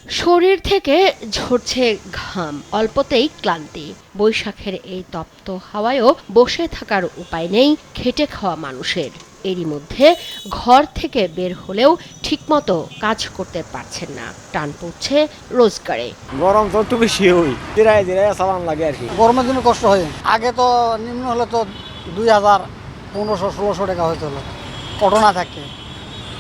শরীর থেকে ঝরছে ঘাম, অল্পতেই ক্লান্তি। বৈশাখের এই তপ্ত হাওয়ায়ও বসে থাকার উপায় নেই খেটে খাওয়া মানুষের। এরই মধ্যে ঘর থেকে বের হলেও ঠিকমতো কাজ করতে পারছেন না, টান পড়ছে রোজগারে। গরম তো একটু বেশি হই, ধীরে ধীরে চালান লাগে আর কি। গরমের জন্য কষ্ট হয়। আগে তো নিম্ন হলে তো 2000, 1500-1600 টাকা হইতো, অটো না থাকে,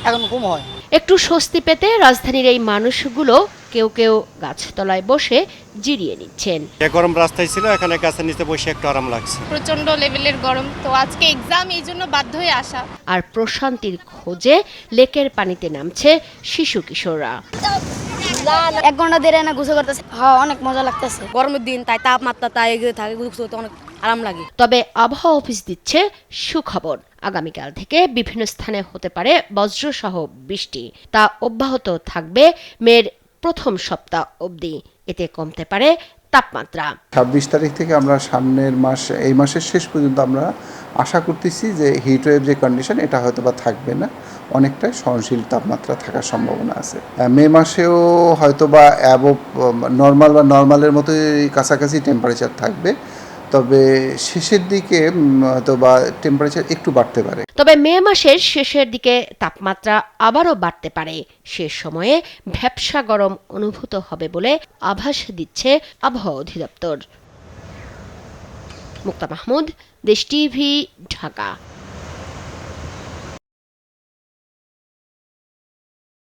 এখন কম হয়। একটু স্বস্তি পেতে রাজধানীর এই মানুষগুলো কেউ কেউ গাছতলায় বসে জিরিয়ে নিচ্ছেন। গরম রাস্তায় ছিল, এখানে গাছের নিচে বসে একটু আরাম লাগছে। প্রচন্ড লেভেলের গরম, তো আজকে এক্সাম, এই জন্য বাধ্য হয়ে আসা। আর প্রশান্তির খোঁজে লেকের পানিতে নামছে শিশু কিশোররা। 1 ঘন্টা ধরে না গোসল করতেছে, হ্যাঁ অনেক মজা লাগতেছে। গরমের দিন তাই তাপমাত্রা তাই থাকে, গোসল করতে অনেক আরাম লাগে। তবে আবহাওয়া অফিস দিচ্ছে সুখবর, আগামীকাল থেকে বিভিন্ন স্থানে হতে পারে বজ্রসহ বৃষ্টি। তা অব্যাহত থাকবে মের প্রথম সপ্তাহ অবধি। এতে কমতে পারে তাপমাত্রা। 26 তারিখ থেকে আমরা সামনের মাস, এই মাসের শেষ পর্যন্ত আমরা আশা করতেছি যে হিটওয়েভ যে কন্ডিশন এটা হয়তো বা থাকবে না, অনেকটাই সহনশীল তাপমাত্রা থাকার সম্ভাবনা আছে। মে মাসেও হয়তো বা অ্যাবভ নর্মাল বা নর্মালের মতোই কাছাকাছি টেম্পারেচার থাকবে, তবে শেষের দিকে হয়তো বা টেম্পারেচার একটু বাড়তে পারে। তবে মে মাসের শেষের দিকে তাপমাত্রা আবারও বাড়তে পারে। শেষ সময়ে ভ্যাপসা গরম অনুভূত হবে বলে আভাস দিচ্ছে আবহাওয়া অধিদপ্তর। মুক্তা মাহমুদ, দেশ টিভি, ঢাকা।